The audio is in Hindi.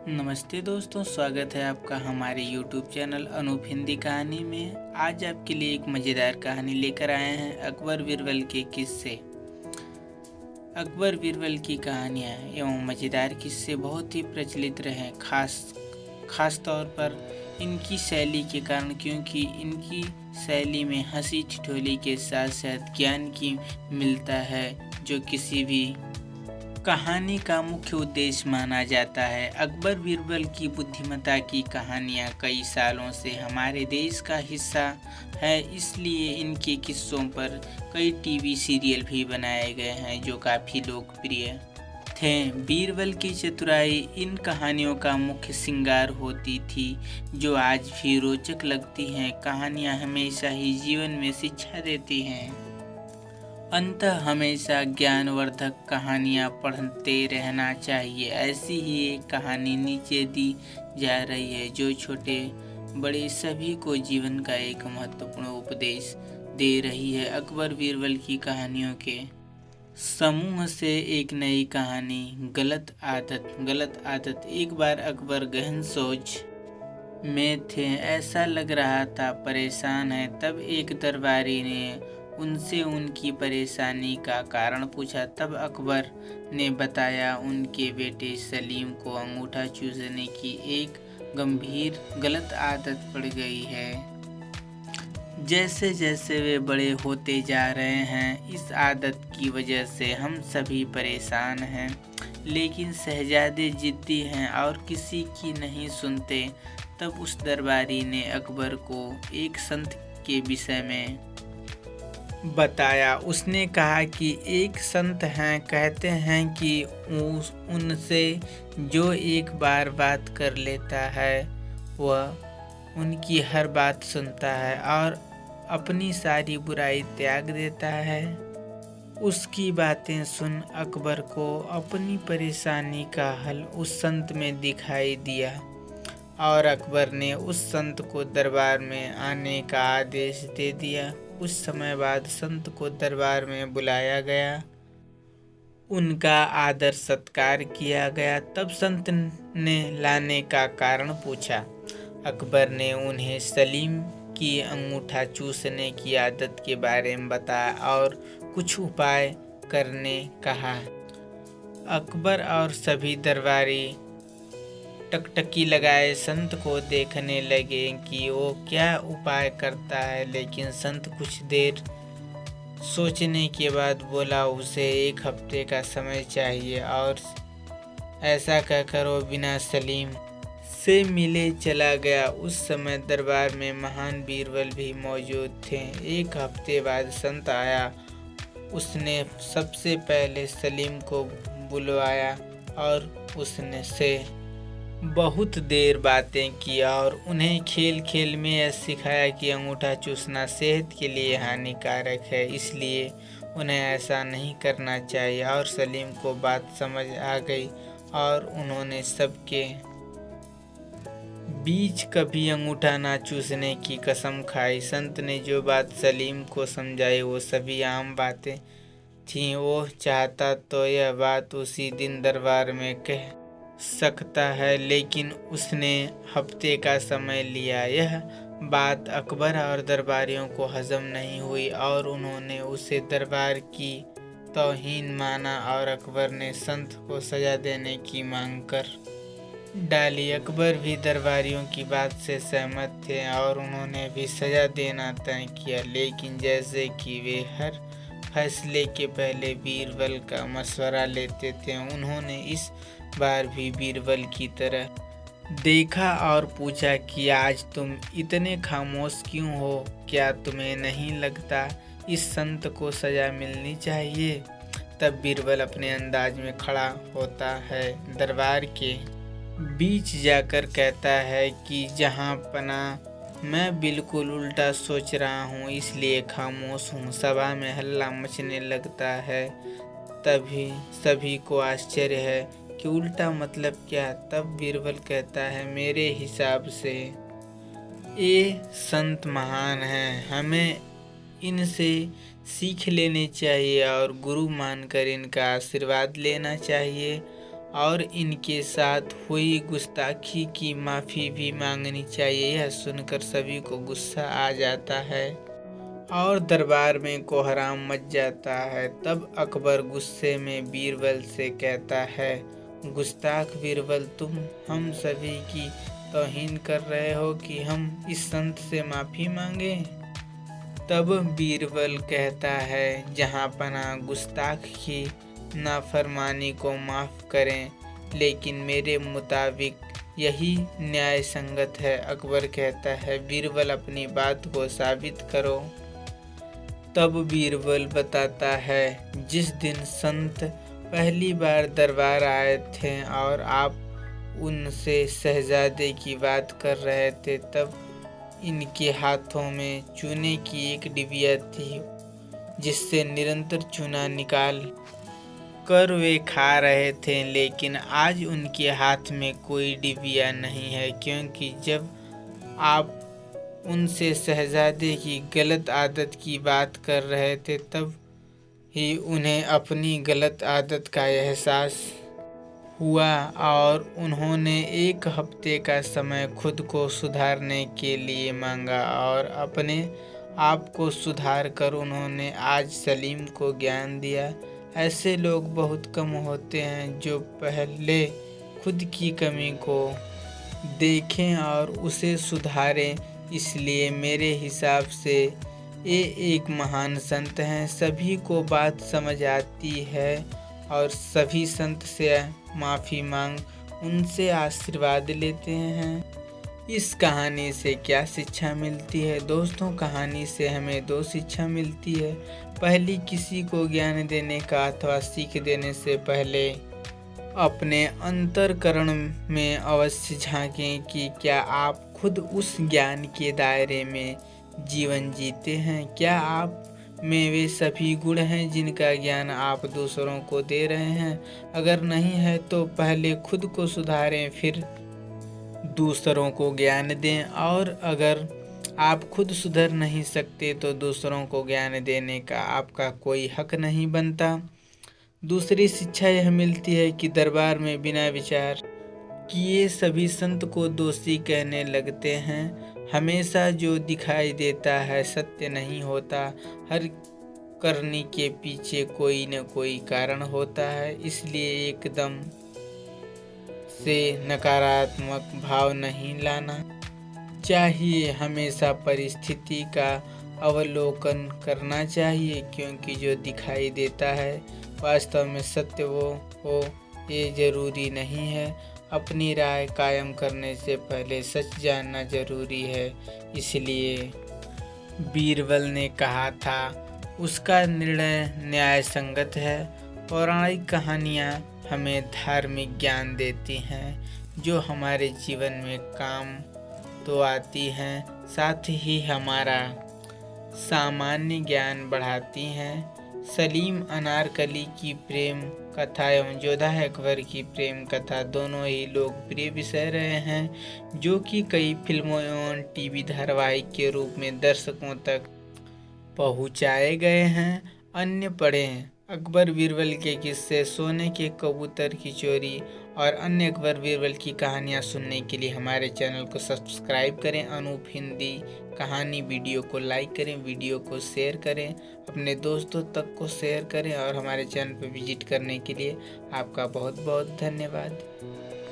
नमस्ते दोस्तों, स्वागत है आपका हमारे YouTube चैनल अनूप हिंदी कहानी में। आज आपके लिए एक मज़ेदार कहानी लेकर आए हैं अकबर बीरबल के किस्से। अकबर बीरबल की कहानियाँ एवं मज़ेदार किस्से बहुत ही प्रचलित रहे, खास तौर पर इनकी शैली के कारण, क्योंकि इनकी शैली में हंसी ठिठोली के साथ साथ ज्ञान की मिलता है, जो किसी भी कहानी का मुख्य उद्देश्य माना जाता है। अकबर बीरबल की बुद्धिमत्ता की कहानियाँ कई सालों से हमारे देश का हिस्सा है, इसलिए इनके किस्सों पर कई टीवी सीरियल भी बनाए गए हैं जो काफ़ी लोकप्रिय थे। बीरबल की चतुराई इन कहानियों का मुख्य श्रृंगार होती थी, जो आज भी रोचक लगती हैं। कहानियाँ हमेशा ही जीवन में शिक्षा देती हैं। अंततः हमेशा ज्ञानवर्धक कहानियाँ पढ़ते रहना चाहिए। ऐसी ही एक कहानी नीचे दी जा रही है, जो छोटे बड़े सभी को जीवन का एक महत्वपूर्ण उपदेश दे रही है। अकबर बीरबल की कहानियों के समूह से एक नई कहानी। गलत आदत। एक बार अकबर गहन सोच में थे, ऐसा लग रहा था परेशान है। तब एक दरबारी ने उनसे उनकी परेशानी का कारण पूछा। तब अकबर ने बताया, उनके बेटे सलीम को अंगूठा चूसने की एक गंभीर गलत आदत पड़ गई है। जैसे जैसे वे बड़े होते जा रहे हैं, इस आदत की वजह से हम सभी परेशान हैं। लेकिन शहजादे जिद्दी हैं और किसी की नहीं सुनते। तब उस दरबारी ने अकबर को एक संत के विषय में बताया। उसने कहा कि एक संत हैं, कहते हैं कि उनसे जो एक बार बात कर लेता है, वह उनकी हर बात सुनता है और अपनी सारी बुराई त्याग देता है। उसकी बातें सुन अकबर को अपनी परेशानी का हल उस संत में दिखाई दिया और अकबर ने उस संत को दरबार में आने का आदेश दे दिया। कुछ समय बाद संत को दरबार में बुलाया गया, उनका आदर सत्कार किया गया। तब संत ने लाने का कारण पूछा। अकबर ने उन्हें सलीम की अंगूठा चूसने की आदत के बारे में बताया और कुछ उपाय करने कहा। अकबर और सभी दरबारी टकटकी लगाए संत को देखने लगे कि वो क्या उपाय करता है। लेकिन संत कुछ देर सोचने के बाद बोला, उसे 1 हफ्ते का समय चाहिए। और ऐसा कहकर वो बिना सलीम से मिले चला गया। उस समय दरबार में महान बीरबल भी मौजूद थे। 1 हफ्ते बाद संत आया। उसने सबसे पहले सलीम को बुलवाया और उसने से बहुत देर बातें की और उन्हें खेल खेल में यह सिखाया कि अंगूठा चूसना सेहत के लिए हानिकारक है, इसलिए उन्हें ऐसा नहीं करना चाहिए। और सलीम को बात समझ आ गई और उन्होंने सबके बीच कभी अंगूठा ना चूसने की कसम खाई। संत ने जो बात सलीम को समझाई वो सभी आम बातें थीं। वो चाहता तो यह बात उसी दिन दरबार में कह सकता है, लेकिन उसने हफ्ते का समय लिया। यह बात अकबर और दरबारियों को हजम नहीं हुई और उन्होंने उसे दरबार की तौहीन माना और अकबर ने संत को सजा देने की मांग कर डाली। अकबर भी दरबारियों की बात से सहमत थे और उन्होंने भी सजा देना तय किया। लेकिन जैसे कि वे हर फैसले के पहले बीरबल का मशवरा लेते थे, उन्होंने इस बार भी बीरबल की तरह देखा और पूछा कि आज तुम इतने खामोश क्यों हो? क्या तुम्हें नहीं लगता इस संत को सजा मिलनी चाहिए? तब बीरबल अपने अंदाज में खड़ा होता है, दरबार के बीच जाकर कहता है कि जहाँ पना मैं बिल्कुल उल्टा सोच रहा हूँ, इसलिए खामोश हूँ। सभा में हल्ला मचने लगता है। तभी सभी को आश्चर्य है कि उल्टा मतलब क्या? तब बीरबल कहता है, मेरे हिसाब से ये संत महान हैं, हमें इनसे सीख लेनी चाहिए और गुरु मानकर इनका आशीर्वाद लेना चाहिए। और इनके साथ हुई गुस्ताखी की माफ़ी भी मांगनी चाहिए। यह सुनकर सभी को गुस्सा आ जाता है और दरबार में कोहराम मच जाता है। तब अकबर गुस्से में बीरबल से कहता है, गुस्ताख बीरबल, तुम हम सभी की तौहीन कर रहे हो कि हम इस संत से माफ़ी मांगे। तब बीरबल कहता है, जहाँ पनाह गुस्ताख की नाफरमानी को माफ़ करें, लेकिन मेरे मुताबिक यही न्याय संगत है। अकबर कहता है, बीरबल अपनी बात को साबित करो। तब बीरबल बताता है, जिस दिन संत पहली बार दरबार आए थे और आप उनसे शहजादे की बात कर रहे थे, तब इनके हाथों में चूने की एक डिबिया थी, जिससे निरंतर चूना निकाल कर वे खा रहे थे। लेकिन आज उनके हाथ में कोई डिबिया नहीं है, क्योंकि जब आप उनसे शहजादे की गलत आदत की बात कर रहे थे, तब ही उन्हें अपनी गलत आदत का एहसास हुआ और उन्होंने 1 हफ्ते का समय खुद को सुधारने के लिए मांगा और अपने आप को सुधार कर उन्होंने आज सलीम को ज्ञान दिया। ऐसे लोग बहुत कम होते हैं जो पहले खुद की कमी को देखें और उसे सुधारें। इसलिए मेरे हिसाब से ये एक महान संत हैं। सभी को बात समझ आती है और सभी संत से माफ़ी मांग उनसे आशीर्वाद लेते हैं। इस कहानी से क्या शिक्षा मिलती है? दोस्तों, कहानी से हमें 2 शिक्षा मिलती है। पहली, किसी को ज्ञान देने का अथवा सीख देने से पहले अपने अंतःकरण में अवश्य झांकें कि क्या आप खुद उस ज्ञान के दायरे में जीवन जीते हैं। क्या आप में वे सभी गुण हैं जिनका ज्ञान आप दूसरों को दे रहे हैं? अगर नहीं है तो पहले खुद को सुधारें, फिर दूसरों को ज्ञान दें। और अगर आप खुद सुधर नहीं सकते तो दूसरों को ज्ञान देने का आपका कोई हक नहीं बनता। दूसरी शिक्षा यह मिलती है कि दरबार में बिना विचार किए सभी संत को दोषी कहने लगते हैं। हमेशा जो दिखाई देता है सत्य नहीं होता। हर करनी के पीछे कोई न कोई कारण होता है। इसलिए एकदम से नकारात्मक भाव नहीं लाना चाहिए। हमेशा परिस्थिति का अवलोकन करना चाहिए, क्योंकि जो दिखाई देता है वास्तव में सत्य वो हो ये जरूरी नहीं है। अपनी राय कायम करने से पहले सच जानना जरूरी है। इसलिए बीरबल ने कहा था, उसका निर्णय न्याय संगत है। पौराणिक कहानियाँ हमें धार्मिक ज्ञान देती हैं, जो हमारे जीवन में काम तो आती हैं, साथ ही हमारा सामान्य ज्ञान बढ़ाती हैं। सलीम अनारकली की प्रेम कथा एवं जोधा अकबर की प्रेम कथा दोनों ही लोकप्रिय विषय रहे हैं, जो कि कई फिल्मों एवं टीवी धारावाहिक के रूप में दर्शकों तक पहुंचाए गए हैं। अन्य पढ़ें अकबर बीरबल के किस्से, सोने के कबूतर की चोरी और अन्य अकबर बीरबल की कहानियाँ सुनने के लिए हमारे चैनल को सब्सक्राइब करें। अनूप हिंदी कहानी वीडियो को लाइक करें, वीडियो को शेयर करें, अपने दोस्तों तक को शेयर करें और हमारे चैनल पर विजिट करने के लिए आपका बहुत बहुत धन्यवाद।